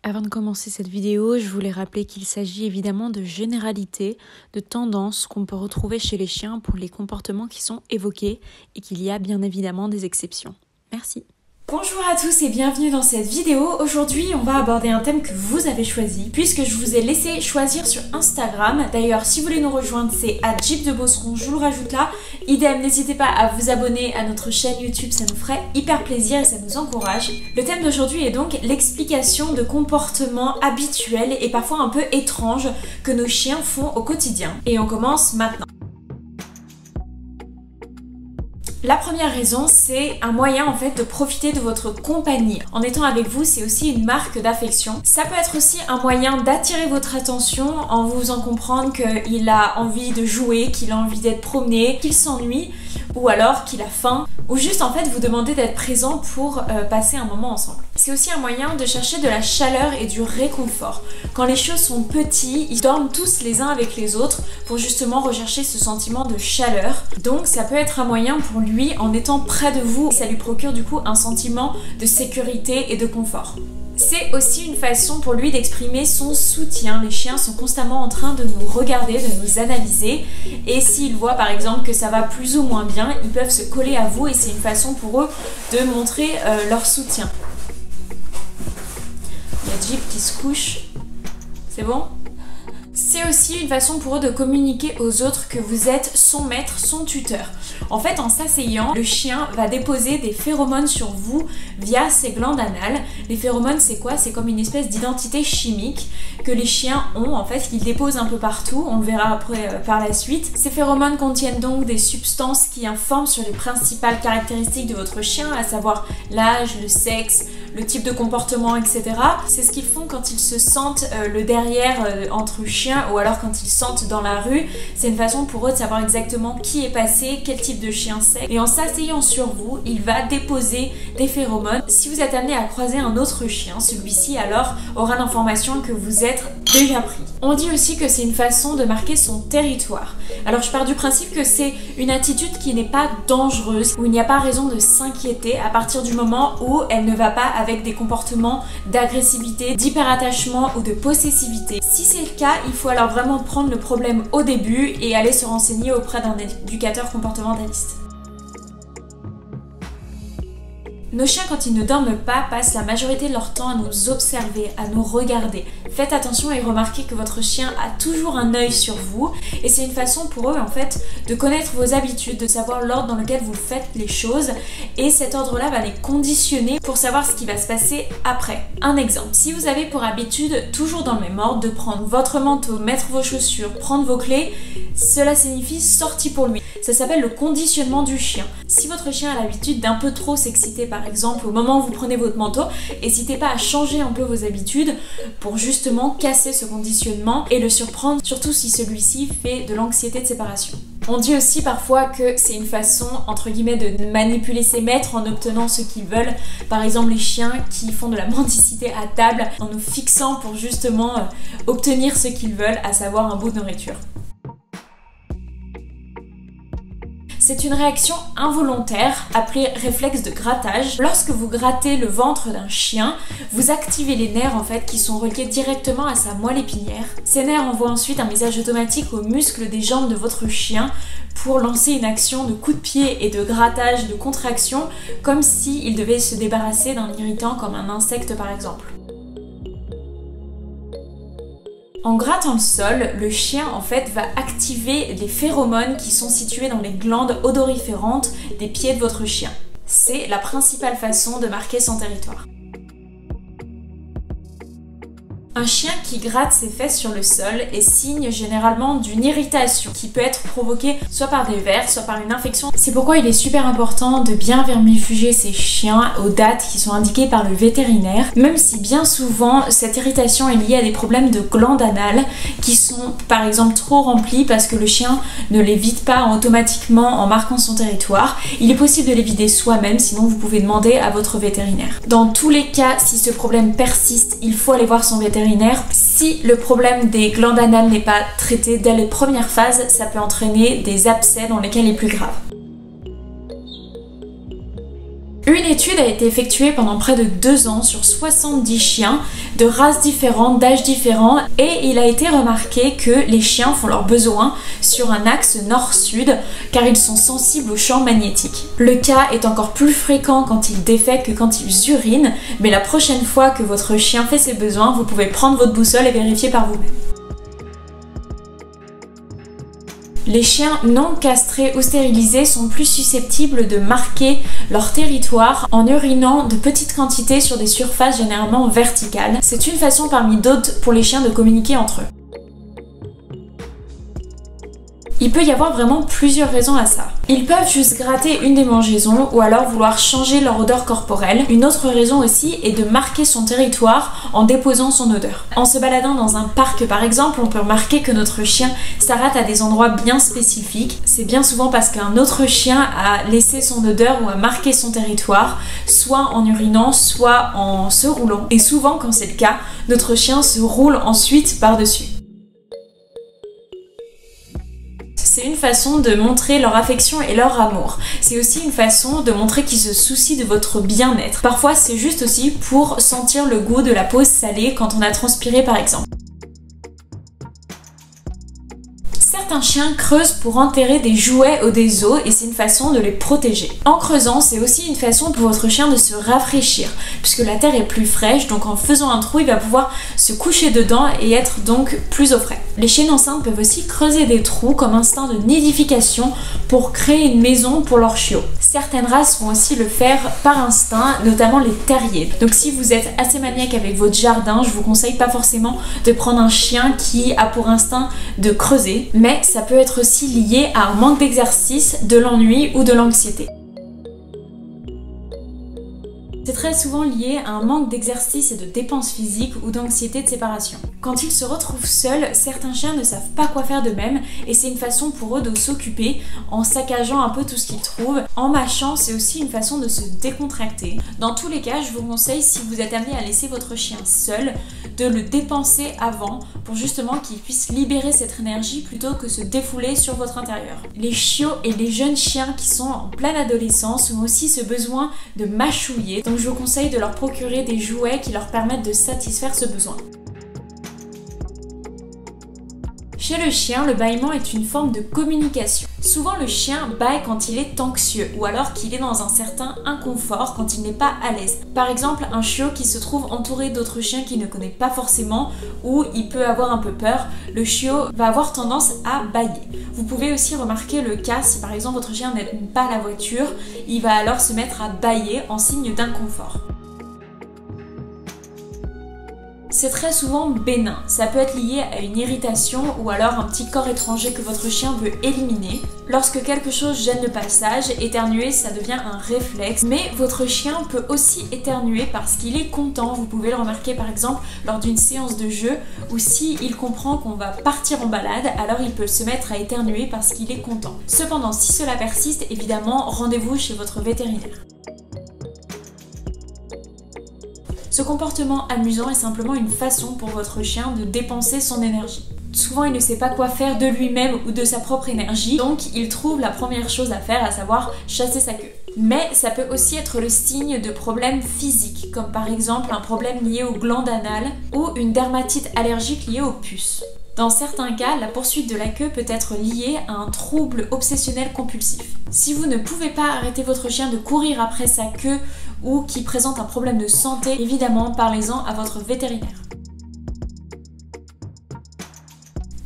Avant de commencer cette vidéo, je voulais rappeler qu'il s'agit évidemment de généralités, de tendances qu'on peut retrouver chez les chiens pour les comportements qui sont évoqués et qu'il y a bien évidemment des exceptions. Merci. Bonjour à tous et bienvenue dans cette vidéo. Aujourd'hui, on va aborder un thème que vous avez choisi puisque je vous ai laissé choisir sur Instagram. D'ailleurs, si vous voulez nous rejoindre, c'est @jeepdebosseron, je vous le rajoute là. Idem, n'hésitez pas à vous abonner à notre chaîne YouTube, ça nous ferait hyper plaisir et ça nous encourage. Le thème d'aujourd'hui est donc l'explication de comportements habituels et parfois un peu étranges que nos chiens font au quotidien. Et on commence maintenant. La première raison, c'est un moyen en fait de profiter de votre compagnie. En étant avec vous, c'est aussi une marque d'affection. Ça peut être aussi un moyen d'attirer votre attention en vous faisant comprendre qu'il a envie de jouer, qu'il a envie d'être promené, qu'il s'ennuie, ou alors qu'il a faim, ou juste en fait vous demander d'être présent pour passer un moment ensemble. C'est aussi un moyen de chercher de la chaleur et du réconfort. Quand les chiots sont petits, ils dorment tous les uns avec les autres pour justement rechercher ce sentiment de chaleur. Donc ça peut être un moyen pour lui, en étant près de vous, ça lui procure du coup un sentiment de sécurité et de confort. C'est aussi une façon pour lui d'exprimer son soutien. Les chiens sont constamment en train de nous regarder, de nous analyser, et s'ils voient par exemple que ça va plus ou moins bien, ils peuvent se coller à vous et c'est une façon pour eux de montrer leur soutien. Il y a Jeep qui se couche. C'est bon ? C'est aussi une façon pour eux de communiquer aux autres que vous êtes son maître, son tuteur. En fait, en s'asseyant, le chien va déposer des phéromones sur vous via ses glandes anales. Les phéromones, c'est quoi? C'est comme une espèce d'identité chimique que les chiens ont, en fait, qu'ils déposent un peu partout. On le verra après par la suite. Ces phéromones contiennent donc des substances qui informent sur les principales caractéristiques de votre chien, à savoir l'âge, le sexe, le type de comportement, etc. C'est ce qu'ils font quand ils se sentent le derrière entre chiens ou alors quand ils sentent dans la rue. C'est une façon pour eux de savoir exactement qui est passé, quel type de chien c'est. Et en s'asseyant sur vous, il va déposer des phéromones. Si vous êtes amené à croiser un autre chien, celui-ci alors aura l'information que vous êtes déjà pris. On dit aussi que c'est une façon de marquer son territoire. Alors je pars du principe que c'est une attitude qui n'est pas dangereuse, où il n'y a pas raison de s'inquiéter à partir du moment où elle ne va pas avec des comportements d'agressivité, d'hyperattachement ou de possessivité. Si c'est le cas, il faut alors vraiment prendre le problème au début et aller se renseigner auprès d'un éducateur comportementaliste. Nos chiens, quand ils ne dorment pas, passent la majorité de leur temps à nous observer, à nous regarder. Faites attention et remarquez que votre chien a toujours un œil sur vous et c'est une façon pour eux en fait de connaître vos habitudes, de savoir l'ordre dans lequel vous faites les choses et cet ordre-là va les conditionner pour savoir ce qui va se passer après. Un exemple, si vous avez pour habitude, toujours dans le même ordre, de prendre votre manteau, mettre vos chaussures, prendre vos clés, cela signifie sortie pour lui. Ça s'appelle le conditionnement du chien. Si votre chien a l'habitude d'un peu trop s'exciter par exemple au moment où vous prenez votre manteau, n'hésitez pas à changer un peu vos habitudes pour justement casser ce conditionnement et le surprendre, surtout si celui-ci fait de l'anxiété de séparation. On dit aussi parfois que c'est une façon entre guillemets de manipuler ses maîtres en obtenant ce qu'ils veulent. Par exemple les chiens qui font de la mendicité à table en nous fixant pour justement obtenir ce qu'ils veulent, à savoir un bout de nourriture. C'est une réaction involontaire appelée réflexe de grattage. Lorsque vous grattez le ventre d'un chien, vous activez les nerfs en fait qui sont reliés directement à sa moelle épinière. Ces nerfs envoient ensuite un message automatique aux muscles des jambes de votre chien pour lancer une action de coup de pied et de grattage, de contraction, comme s'il devait se débarrasser d'un irritant comme un insecte par exemple. En grattant le sol, le chien en fait va activer les phéromones qui sont situés dans les glandes odoriférantes des pieds de votre chien. C'est la principale façon de marquer son territoire. Un chien qui gratte ses fesses sur le sol est signe généralement d'une irritation qui peut être provoquée soit par des vers, soit par une infection. C'est pourquoi il est super important de bien vermifuger ses chiens aux dates qui sont indiquées par le vétérinaire, même si bien souvent cette irritation est liée à des problèmes de glandes anales qui sont par exemple trop remplies parce que le chien ne les vide pas automatiquement en marquant son territoire. Il est possible de les vider soi-même, sinon vous pouvez demander à votre vétérinaire. Dans tous les cas, si ce problème persiste, il faut aller voir son vétérinaire. Si le problème des glandes anales n'est pas traité dès les premières phases, ça peut entraîner des abcès dans les cas les plus graves. Une étude a été effectuée pendant près de 2 ans sur 70 chiens de races différentes, d'âges différents, et il a été remarqué que les chiens font leurs besoins sur un axe nord-sud car ils sont sensibles aux champs magnétiques. Le cas est encore plus fréquent quand ils défèquent que quand ils urinent, mais la prochaine fois que votre chien fait ses besoins, vous pouvez prendre votre boussole et vérifier par vous-même. Les chiens non castrés ou stérilisés sont plus susceptibles de marquer leur territoire en urinant de petites quantités sur des surfaces généralement verticales. C'est une façon parmi d'autres pour les chiens de communiquer entre eux. Il peut y avoir vraiment plusieurs raisons à ça. Ils peuvent juste gratter une démangeaison ou alors vouloir changer leur odeur corporelle. Une autre raison aussi est de marquer son territoire en déposant son odeur. En se baladant dans un parc par exemple, on peut remarquer que notre chien s'arrête à des endroits bien spécifiques. C'est bien souvent parce qu'un autre chien a laissé son odeur ou a marqué son territoire, soit en urinant, soit en se roulant. Et souvent quand c'est le cas, notre chien se roule ensuite par-dessus. C'est une façon de montrer leur affection et leur amour. C'est aussi une façon de montrer qu'ils se soucient de votre bien-être. Parfois, c'est juste aussi pour sentir le goût de la peau salée quand on a transpiré par exemple. Certains chiens creusent pour enterrer des jouets ou des os et c'est une façon de les protéger. En creusant, c'est aussi une façon pour votre chien de se rafraîchir puisque la terre est plus fraîche, donc en faisant un trou, il va pouvoir se coucher dedans et être donc plus au frais. Les chiennes enceintes peuvent aussi creuser des trous comme instinct de nidification pour créer une maison pour leurs chiots. Certaines races vont aussi le faire par instinct, notamment les terriers. Donc si vous êtes assez maniaque avec votre jardin, je vous conseille pas forcément de prendre un chien qui a pour instinct de creuser, mais ça peut être aussi lié à un manque d'exercice, de l'ennui ou de l'anxiété. C'est très souvent lié à un manque d'exercice et de dépenses physiques ou d'anxiété de séparation. Quand ils se retrouvent seuls, certains chiens ne savent pas quoi faire d'eux-mêmes et c'est une façon pour eux de s'occuper en saccageant un peu tout ce qu'ils trouvent. En mâchant, c'est aussi une façon de se décontracter. Dans tous les cas, je vous conseille, si vous êtes amené à laisser votre chien seul, de le dépenser avant pour justement qu'il puisse libérer cette énergie plutôt que se défouler sur votre intérieur. Les chiots et les jeunes chiens qui sont en pleine adolescence ont aussi ce besoin de mâchouiller. Donc je vous conseille de leur procurer des jouets qui leur permettent de satisfaire ce besoin. Chez le chien, le bâillement est une forme de communication. Souvent le chien bâille quand il est anxieux ou alors qu'il est dans un certain inconfort quand il n'est pas à l'aise. Par exemple, un chiot qui se trouve entouré d'autres chiens qu'il ne connaît pas forcément ou il peut avoir un peu peur, le chiot va avoir tendance à bâiller. Vous pouvez aussi remarquer le cas si par exemple votre chien n'aime pas la voiture, il va alors se mettre à bâiller en signe d'inconfort. C'est très souvent bénin, ça peut être lié à une irritation ou alors un petit corps étranger que votre chien veut éliminer. Lorsque quelque chose gêne le passage, éternuer ça devient un réflexe, mais votre chien peut aussi éternuer parce qu'il est content. Vous pouvez le remarquer par exemple lors d'une séance de jeu ou s'il comprend qu'on va partir en balade, alors il peut se mettre à éternuer parce qu'il est content. Cependant, si cela persiste, évidemment, rendez-vous chez votre vétérinaire. Ce comportement amusant est simplement une façon pour votre chien de dépenser son énergie. Souvent, il ne sait pas quoi faire de lui-même ou de sa propre énergie, donc il trouve la première chose à faire, à savoir chasser sa queue. Mais ça peut aussi être le signe de problèmes physiques, comme par exemple un problème lié aux glandes anales ou une dermatite allergique liée aux puces. Dans certains cas, la poursuite de la queue peut être liée à un trouble obsessionnel compulsif. Si vous ne pouvez pas arrêter votre chien de courir après sa queue ou qui présente un problème de santé, évidemment, parlez-en à votre vétérinaire.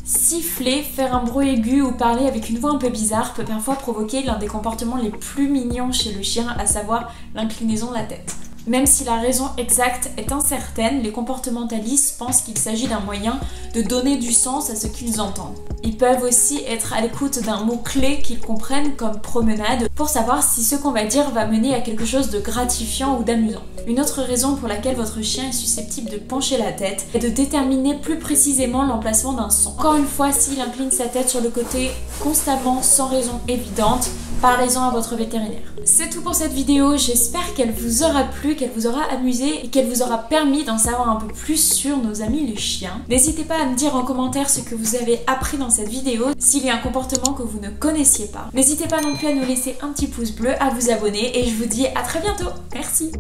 Siffler, faire un bruit aigu ou parler avec une voix un peu bizarre peut parfois provoquer l'un des comportements les plus mignons chez le chien, à savoir l'inclinaison de la tête. Même si la raison exacte est incertaine, les comportementalistes pensent qu'il s'agit d'un moyen de donner du sens à ce qu'ils entendent. Ils peuvent aussi être à l'écoute d'un mot-clé qu'ils comprennent comme promenade pour savoir si ce qu'on va dire va mener à quelque chose de gratifiant ou d'amusant. Une autre raison pour laquelle votre chien est susceptible de pencher la tête est de déterminer plus précisément l'emplacement d'un son. Encore une fois, s'il incline sa tête sur le côté constamment sans raison évidente, parlez-en à votre vétérinaire. C'est tout pour cette vidéo, j'espère qu'elle vous aura plu, qu'elle vous aura amusé et qu'elle vous aura permis d'en savoir un peu plus sur nos amis les chiens. N'hésitez pas à me dire en commentaire ce que vous avez appris dans cette vidéo, s'il y a un comportement que vous ne connaissiez pas. N'hésitez pas non plus à nous laisser un petit pouce bleu, à vous abonner et je vous dis à très bientôt. Merci.